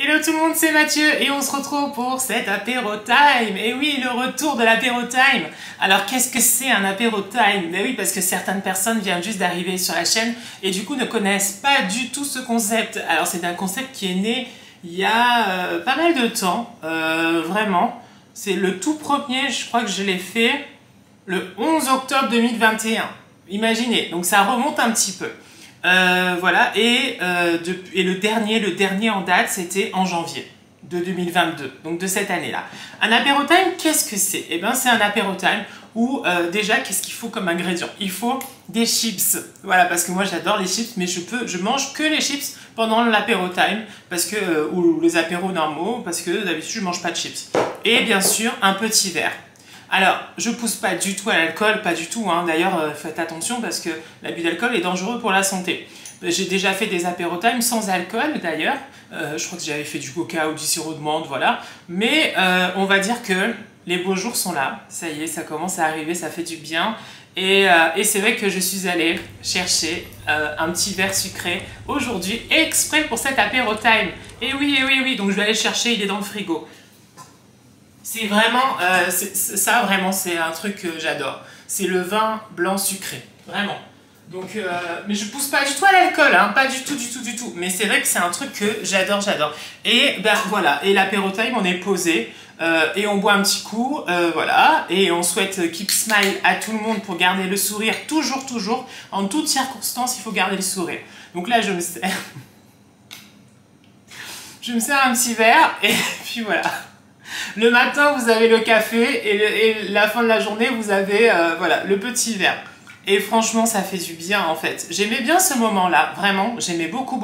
Hello tout le monde, c'est Mathieu et on se retrouve pour cet apéro time. Et oui, le retour de l'apéro time. Alors qu'est-ce que c'est un apéro time? Ben oui, parce que certaines personnes viennent juste d'arriver sur la chaîne et du coup ne connaissent pas du tout ce concept. Alors c'est un concept qui est né il y a pas mal de temps, vraiment. C'est le tout premier, je crois que je l'ai fait le 11 octobre 2021. Imaginez, donc ça remonte un petit peu. Voilà, et le dernier en date, c'était en janvier de 2022, donc de cette année-là. Un apéro time, qu'est-ce que c'est? Eh bien, c'est un apéro time où, déjà, qu'est-ce qu'il faut comme ingrédient? Il faut des chips. Voilà, parce que moi, j'adore les chips, mais je mange que les chips pendant l'apéro time, parce que, ou les apéros normaux, parce que d'habitude, je mange pas de chips. Et bien sûr, un petit verre. Alors, je pousse pas du tout à l'alcool, pas du tout, hein. D'ailleurs, faites attention parce que l'abus d'alcool est dangereux pour la santé. J'ai déjà fait des apéro time sans alcool, d'ailleurs. Je crois que j'avais fait du coca ou du sirop de menthe, voilà. Mais on va dire que les beaux jours sont là. Ça y est, ça commence à arriver, ça fait du bien. Et c'est vrai que je suis allée chercher un petit verre sucré aujourd'hui, exprès pour cet apéro time. Et oui, donc je vais aller le chercher, il est dans le frigo. C'est vraiment, ça vraiment c'est un truc que j'adore. C'est le vin blanc sucré, vraiment. Donc, mais je pousse pas du tout à l'alcool, hein, pas du tout. Mais c'est vrai que c'est un truc que j'adore. Et ben voilà, et l'apéro time, on est posé et on boit un petit coup, voilà. Et on souhaite keep smile à tout le monde pour garder le sourire, toujours. En toutes circonstances, il faut garder le sourire. Donc là, je me sers un petit verre et puis voilà. Le matin, vous avez le café et la fin de la journée, vous avez voilà, le petit verre. Et franchement, ça fait du bien en fait. J'aimais bien ce moment-là, vraiment. J'aimais beaucoup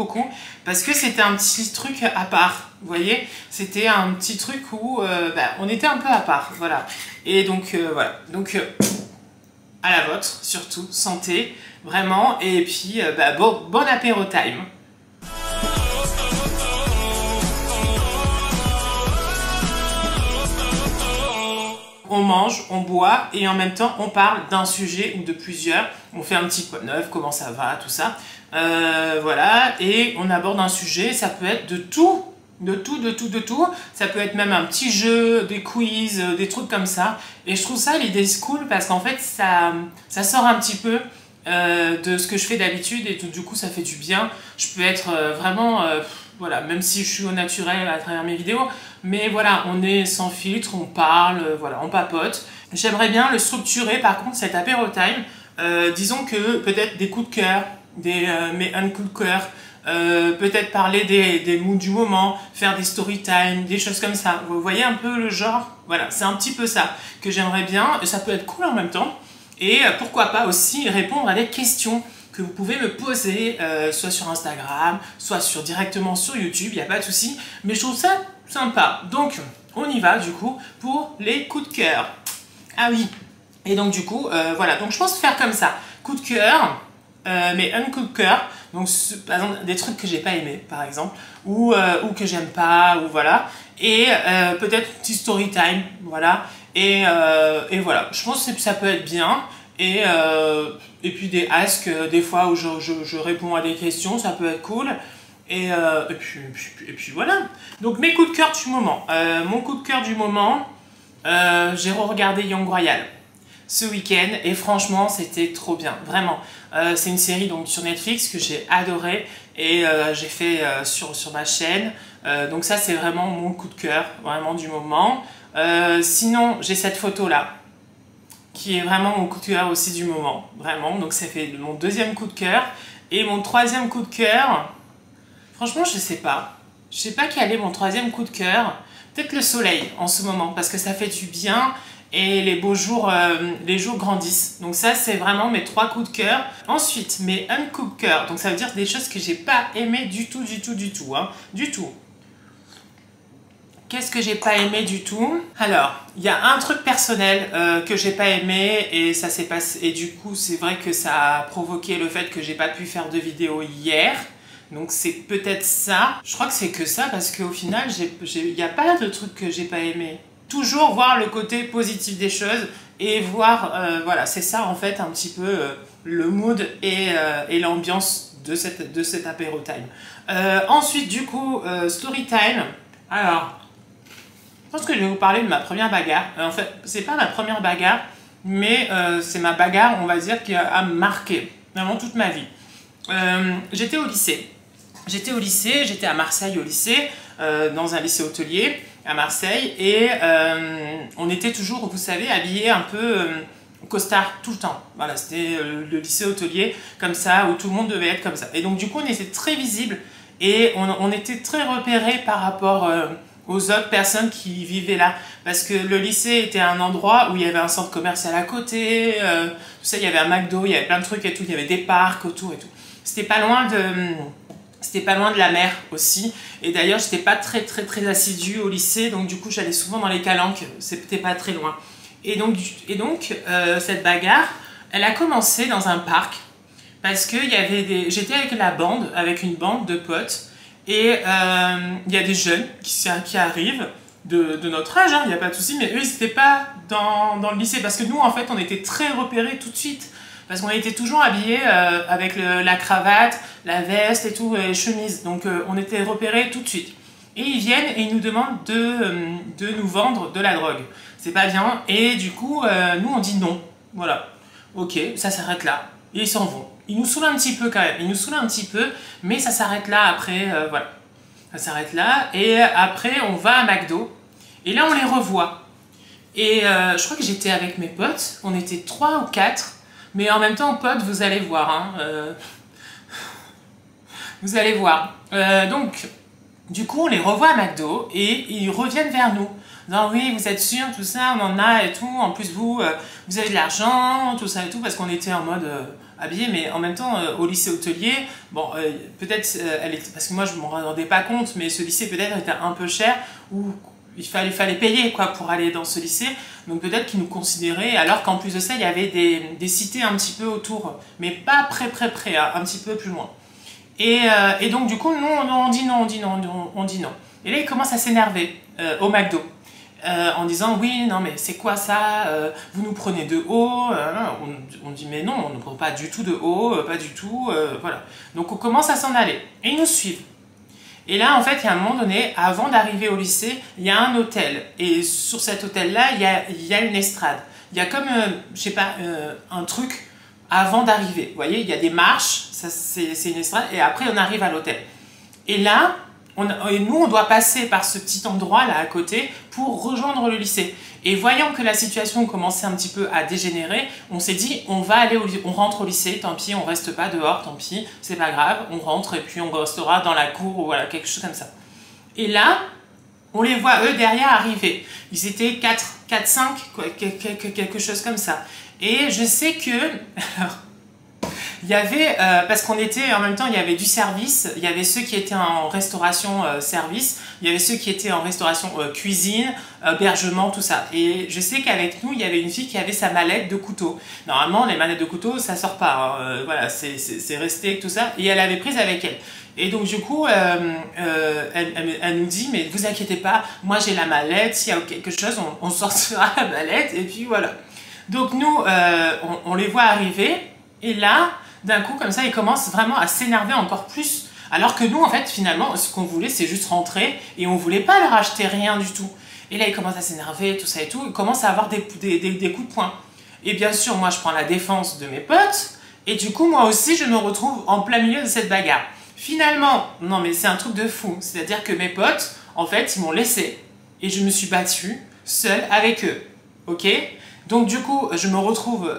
parce que c'était un petit truc à part. Vous voyez, c'était un petit truc où on était un peu à part. Voilà. Et donc, voilà. Donc, à la vôtre, surtout. Santé, vraiment. Et puis, bon apéro time. On mange, on boit et en même temps on parle d'un sujet ou de plusieurs. On fait un petit quoi de neuf, comment ça va, tout ça. Voilà, et on aborde un sujet, ça peut être de tout. Ça peut être même un petit jeu, des quiz, des trucs comme ça. Et je trouve ça, l'idée c'est cool parce qu'en fait ça sort un petit peu de ce que je fais d'habitude et tout, du coup ça fait du bien. Je peux être vraiment... voilà, même si je suis au naturel à travers mes vidéos, mais voilà, on est sans filtre, on parle, voilà, on papote. J'aimerais bien le structurer, par contre, cet apéro time, disons que peut-être des coups de cœur, mes coups de cœur, peut-être parler des moods du moment, faire des story time, des choses comme ça. Vous voyez un peu le genre? Voilà, c'est un petit peu ça que j'aimerais bien, et ça peut être cool en même temps. Et pourquoi pas aussi répondre à des questions que vous pouvez me poser, soit sur Instagram, soit directement sur YouTube, il n'y a pas de souci. Mais je trouve ça sympa. Donc, on y va du coup pour les coups de cœur. Ah oui. Et donc du coup, voilà. Donc je pense faire comme ça. Coup de cœur, mais un coup de cœur. Donc par exemple, des trucs que j'ai pas aimé, par exemple, ou que j'aime pas, ou voilà. Et peut-être un petit story time, voilà. Et voilà. Je pense que ça peut être bien. Et puis des asks, des fois où je réponds à des questions, ça peut être cool. Et puis voilà. Donc mes coups de cœur du moment. Mon coup de cœur du moment, j'ai re-regardé Young Royal ce week-end et franchement c'était trop bien, vraiment. C'est une série donc sur Netflix que j'ai adoré et j'ai fait sur ma chaîne. Donc ça c'est vraiment mon coup de cœur, vraiment du moment. Sinon j'ai cette photo là qui est vraiment mon coup de cœur aussi du moment, vraiment. Donc ça fait mon deuxième coup de cœur. Et mon troisième coup de cœur, franchement je sais pas. Je sais pas quel est mon troisième coup de cœur. Peut-être le soleil en ce moment, parce que ça fait du bien et les beaux jours, les jours grandissent. Donc ça c'est vraiment mes trois coups de cœur. Ensuite, mes un coup de cœur, donc ça veut dire des choses que j'ai pas aimé du tout, hein, du tout. Qu'est-ce que j'ai pas aimé du tout? Alors, il y a un truc personnel que j'ai pas aimé et ça s'est passé. Et du coup, c'est vrai que ça a provoqué le fait que j'ai pas pu faire de vidéo hier. Donc c'est peut-être ça. Je crois que c'est que ça parce qu'au final, il n'y a pas de truc que j'ai pas aimé. Toujours voir le côté positif des choses et voir, voilà, c'est ça en fait un petit peu le mood et l'ambiance de cet apéro time. Ensuite, du coup, story time. Alors, je pense que je vais vous parler de ma première bagarre. En fait, c'est pas ma première bagarre, mais c'est ma bagarre, on va dire, qui a marqué vraiment toute ma vie. J'étais au lycée. J'étais à Marseille au lycée, dans un lycée hôtelier à Marseille, et on était toujours, vous savez, habillés un peu costard tout le temps. Voilà, c'était le lycée hôtelier comme ça, où tout le monde devait être comme ça. Et donc du coup, on était très visibles et on était très repérés par rapport aux autres personnes qui vivaient là. Parce que le lycée était un endroit où il y avait un centre commercial à côté, tout ça, il y avait un McDo, il y avait plein de trucs et tout, il y avait des parcs autour et tout. C'était pas loin de la mer aussi, et d'ailleurs j'étais pas très assidue au lycée, donc du coup j'allais souvent dans les calanques, c'était pas très loin. Et donc cette bagarre, elle a commencé dans un parc, parce que j'étais avec une bande de potes, et il y a des jeunes qui arrivent, de notre âge, il n'y a pas de souci, mais eux ils n'étaient pas dans le lycée, parce que nous en fait on était très repérés tout de suite. Parce qu'on était toujours habillés avec la cravate, la veste et tout, les chemises. Donc on était repérés tout de suite. Et ils viennent et ils nous demandent de nous vendre de la drogue. C'est pas bien. Et du coup, nous on dit non. Voilà. Ok, ça s'arrête là. Et ils s'en vont. Ils nous saoulent un petit peu quand même. Ils nous saoulent un petit peu, mais ça s'arrête là après. Voilà. Ça s'arrête là. Et après, on va à McDo. Et là, on les revoit. Et je crois que j'étais avec mes potes. On était 3 ou 4. Mais en même temps, potes, vous allez voir. Vous allez voir. Donc, du coup, on les revoit à McDo et ils reviennent vers nous. Non, oui, vous êtes sûrs, tout ça, on en a et tout. En plus, vous avez de l'argent, tout ça et tout, parce qu'on était en mode habillé, mais en même temps, au lycée hôtelier, bon, peut-être, parce que moi, je ne m'en rendais pas compte, mais ce lycée peut-être était un peu cher, ou il fallait payer quoi pour aller dans ce lycée, donc peut-être qu'ils nous considéraient, alors qu'en plus de ça il y avait des cités un petit peu autour, mais pas près, hein, un petit peu plus loin. Et donc du coup nous on dit non. Et là ils commencent à s'énerver au McDo, en disant oui non mais c'est quoi ça, vous nous prenez de haut, on dit mais non on ne prend pas du tout de haut, pas du tout, voilà. Donc on commence à s'en aller, et ils nous suivent. Et là, en fait, il y a un moment donné, avant d'arriver au lycée, il y a un hôtel. Et sur cet hôtel-là, il y a une estrade. Il y a comme, je sais pas, un truc avant d'arriver. Vous voyez, il y a des marches, c'est une estrade, et après, on arrive à l'hôtel. Et là, nous, on doit passer par ce petit endroit-là à côté pour rejoindre le lycée. Et voyant que la situation commençait un petit peu à dégénérer, on s'est dit, on rentre au lycée, tant pis, on reste pas dehors, tant pis, c'est pas grave, on rentre et puis on restera dans la cour ou voilà, quelque chose comme ça. Et là, on les voit, eux, derrière arriver. Ils étaient 4, 5, quelque chose comme ça. Et je sais que... Il y avait, parce qu'on était, en même temps, il y avait du service, il y avait ceux qui étaient en restauration service, il y avait ceux qui étaient en restauration cuisine, hébergement, tout ça. Et je sais qu'avec nous, il y avait une fille qui avait sa mallette de couteau. Normalement, les mallettes de couteau, ça sort pas, hein, voilà, c'est resté, tout ça, et elle avait prise avec elle. Et donc du coup, elle nous dit, mais vous inquiétez pas, moi j'ai la mallette, s'il y a quelque chose, on sortira la mallette, et puis voilà. Donc nous, on les voit arriver, et là, d'un coup, comme ça, ils commencent vraiment à s'énerver encore plus. Alors que nous, en fait, finalement, ce qu'on voulait, c'est juste rentrer et on voulait pas leur acheter rien du tout. Et là, ils commencent à s'énerver, tout ça et tout. Ils commencent à avoir des coups de poing. Et bien sûr, moi, je prends la défense de mes potes. Et du coup, moi aussi, je me retrouve en plein milieu de cette bagarre. Finalement, non, mais c'est un truc de fou. C'est-à-dire que mes potes, en fait, ils m'ont laissé. Et je me suis battue seule avec eux. Ok ? Donc du coup, je me retrouve,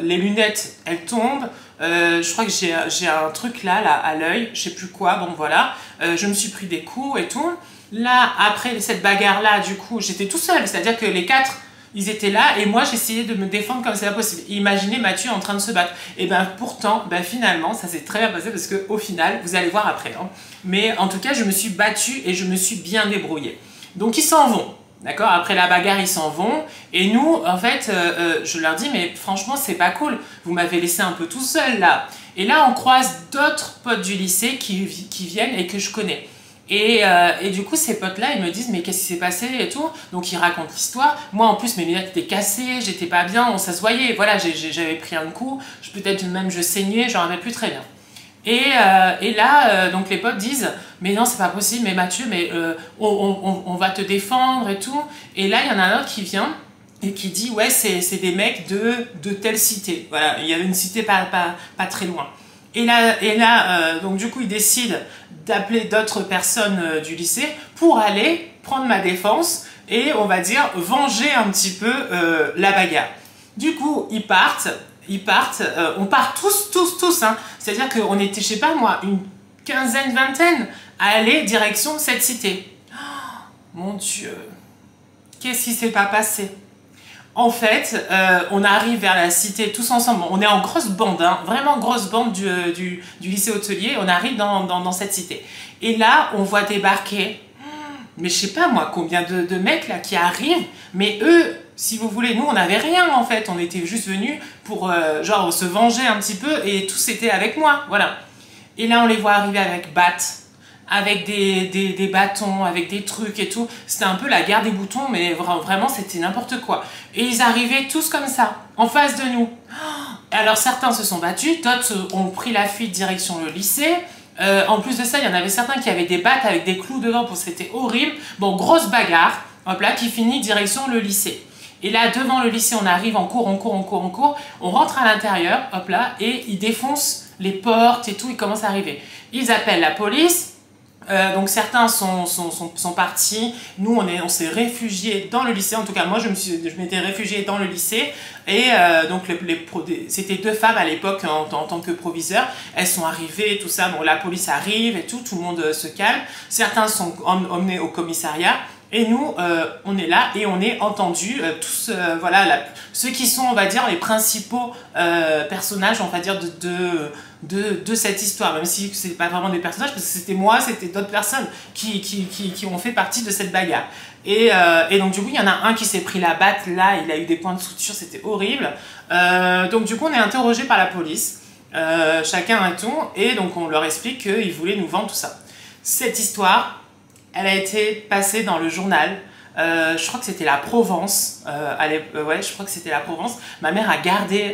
les lunettes, elles tombent, je crois que j'ai un truc là à l'œil, je sais plus quoi, bon voilà, je me suis pris des coups et tout. Là, après cette bagarre-là, du coup, j'étais tout seul, c'est-à-dire que les 4, ils étaient là et moi, j'essayais de me défendre comme c'est pas possible. Imaginez Mathieu en train de se battre. Et ben pourtant, finalement, ça s'est très bien passé parce qu'au final, vous allez voir après. Hein. Mais en tout cas, je me suis battue et je me suis bien débrouillée. Donc ils s'en vont. D'accord, après la bagarre, ils s'en vont. Et nous, en fait, je leur dis, mais franchement, c'est pas cool. Vous m'avez laissé un peu tout seul, là. Et là, on croise d'autres potes du lycée qui viennent et que je connais. Et du coup, ces potes-là, ils me disent, mais qu'est-ce qui s'est passé et tout. Donc, ils racontent l'histoire. Moi, en plus, mes lunettes étaient cassées, j'étais pas bien, ça se voyait. Voilà, j'avais pris un coup. Peut-être même je saignais, j'en avais plus très bien. Et là, donc les potes disent, mais non, c'est pas possible, mais Mathieu, mais on va te défendre et tout. Et là, il y en a un autre qui vient et qui dit, ouais, c'est des mecs de telle cité. Voilà, il y avait une cité pas très loin. Et là donc du coup, il décide d'appeler d'autres personnes du lycée pour aller prendre ma défense et, on va dire, venger un petit peu la bagarre. Du coup, ils partent, on part tous, hein. C'est-à-dire qu'on était, je sais pas moi, une quinzaine, vingtaine, à aller direction cette cité. Oh, mon Dieu, qu'est-ce qui s'est pas passé? En fait, on arrive vers la cité tous ensemble. On est en grosse bande, hein, vraiment grosse bande du lycée hôtelier. On arrive dans cette cité. Et là, on voit débarquer, mais je sais pas moi, combien de mecs là qui arrivent. Mais eux, si vous voulez, nous, on n'avait rien en fait. On était juste venus pour genre se venger un petit peu et tous étaient avec moi. Voilà. Et là, on les voit arriver avec battes, avec des bâtons, avec des trucs et tout. C'était un peu la guerre des boutons, mais vraiment, c'était n'importe quoi. Et ils arrivaient tous comme ça, en face de nous. Alors, certains se sont battus, d'autres ont pris la fuite direction le lycée. En plus de ça, il y en avait certains qui avaient des battes avec des clous dedans, parce que c'était horrible. Bon, grosse bagarre, hop là, qui finit direction le lycée. Et là, devant le lycée, on arrive en cours, on rentre à l'intérieur, hop là, et ils défoncent les portes et tout, ils commencent à arriver. Ils appellent la police. Donc certains sont partis, nous on s'est réfugiés dans le lycée, en tout cas moi je m'étais réfugiée dans le lycée et donc c'était 2 femmes à l'époque en tant que proviseurs, elles sont arrivées, tout ça, bon la police arrive et tout le monde se calme, certains sont emmenés au commissariat. Et nous, on est là et on est entendus, tous, voilà, ceux qui sont, on va dire, les principaux personnages, on va dire, de cette histoire, même si c'est pas vraiment des personnages, parce que c'était moi, c'était d'autres personnes qui ont fait partie de cette bagarre. Et donc, du coup, il y en a un qui s'est pris la batte, là, il a eu des points de suture, c'était horrible. Donc, du coup, on est interrogé par la police, chacun un ton, et donc on leur explique qu'ils voulaient nous vendre tout ça. Cette histoire, elle a été passée dans le journal. Je crois que c'était la Provence. Ouais, je crois que c'était la Provence. Ma mère a gardé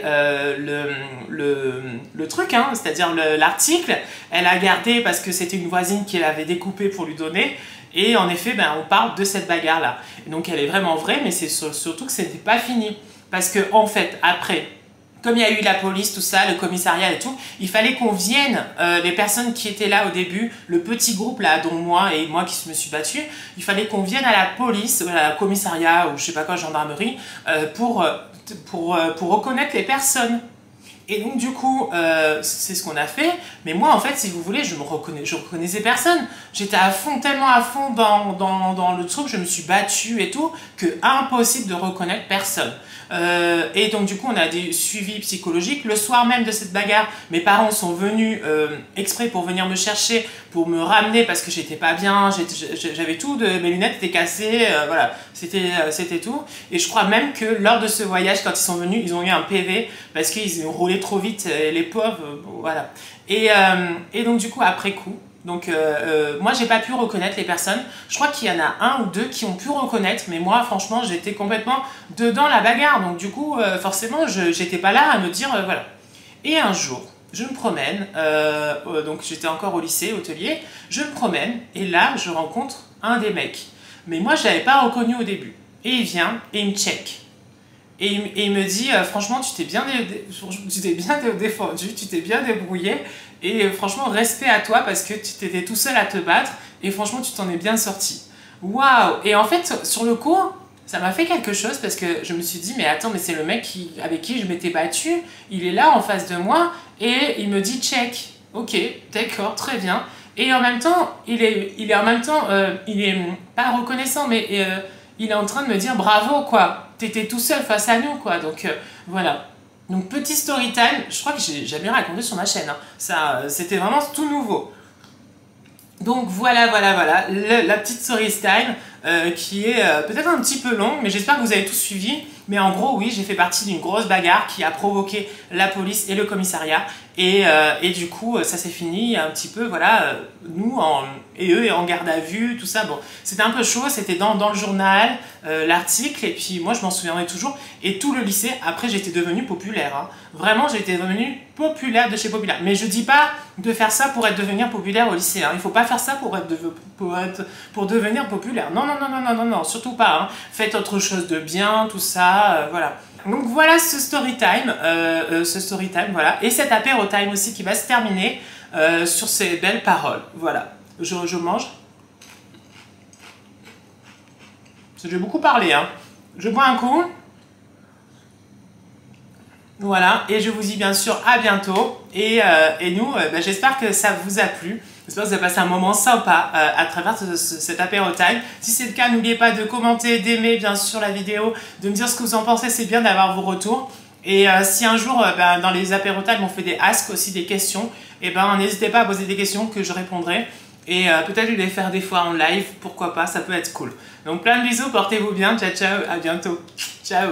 le truc, hein, c'est-à-dire l'article. Elle a gardé parce que c'était une voisine qui l'avait découpé pour lui donner. Et en effet, ben, on parle de cette bagarre-là. Donc elle est vraiment vraie, mais c'est surtout que c'était pas fini. Parce que en fait, après, comme il y a eu la police, tout ça, le commissariat et tout, il fallait qu'on vienne, les personnes qui étaient là au début, le petit groupe là, dont moi et moi qui me suis battue, il fallait qu'on vienne à la police, à la commissariat ou je sais pas quoi, gendarmerie, pour reconnaître les personnes. Et donc du coup, c'est ce qu'on a fait. Mais moi, en fait, si vous voulez, je reconnaissais personne. J'étais à fond, tellement à fond dans le truc, je me suis battue et tout, que impossible de reconnaître personne. Et donc du coup, on a des suivis psychologiques. Le soir même de cette bagarre, mes parents sont venus exprès pour venir me chercher, pour me ramener parce que j'étais pas bien, j'avais tout, mes lunettes étaient cassées, voilà, c'était tout. Et je crois même que lors de ce voyage, quand ils sont venus, ils ont eu un PV parce qu'ils ont roulé trop vite, les pauvres, voilà. Et donc du coup, après coup, donc moi j'ai pas pu reconnaître les personnes. Je crois qu'il y en a 1 ou 2 qui ont pu reconnaître, mais moi franchement j'étais complètement dedans la bagarre. Donc du coup forcément j'étais pas là à me dire voilà. Et un jour je me promène, donc j'étais encore au lycée hôtelier, je me promène et là je rencontre un des mecs. Mais moi je l'avais pas reconnu au début. Et il vient et il me check. Et il me dit, franchement, tu t'es bien défendu, tu t'es bien débrouillé. Et franchement, respect à toi parce que tu t'étais tout seul à te battre. Et franchement, tu t'en es bien sorti. Waouh! Et en fait, sur le coup, ça m'a fait quelque chose parce que je me suis dit, mais attends, mais c'est le mec avec qui je m'étais battue. Il est là en face de moi et il me dit check. Ok, d'accord, très bien. Et en même temps, il est pas reconnaissant, mais il est en train de me dire bravo, quoi. T'étais tout seul face à nous, quoi. Donc voilà. Donc petit story time, je crois que j'ai jamais raconté sur ma chaîne. Hein. Ça, c'était vraiment tout nouveau. Donc voilà, la petite story time. qui est peut-être un petit peu longue, mais j'espère que vous avez tous suivi. Mais en gros, oui, j'ai fait partie d'une grosse bagarre qui a provoqué la police et le commissariat. Et du coup, ça s'est fini un petit peu, voilà, nous et eux en garde à vue, tout ça. Bon, c'était un peu chaud, c'était dans le journal, l'article, et puis moi, je m'en souviendrai toujours. Et tout le lycée, après, j'étais devenue populaire. Hein. Vraiment, j'étais devenue populaire de chez populaire. Mais je dis pas de faire ça pour devenir populaire au lycée. Hein. Il faut pas faire ça pour devenir populaire. Non, non, non, non, non, non, non, surtout pas. Hein. Faites autre chose de bien, tout ça, voilà. Donc voilà ce story time, voilà, et cet apéro time aussi qui va se terminer sur ces belles paroles. Voilà, je mange. J'ai beaucoup parlé, hein. Je bois un coup. Voilà, et je vous dis bien sûr à bientôt. Et nous, j'espère que ça vous a plu. J'espère que vous avez passé un moment sympa à travers cet apéro time. Si c'est le cas, n'oubliez pas de commenter, d'aimer bien sûr la vidéo, de me dire ce que vous en pensez, c'est bien d'avoir vos retours. Et si un jour, dans les apéro time, on fait des ask aussi, des questions, et n'hésitez pas à poser des questions que je répondrai. Et peut-être les faire des fois en live, pourquoi pas, ça peut être cool. Donc plein de bisous, portez-vous bien, ciao ciao, à bientôt. Ciao.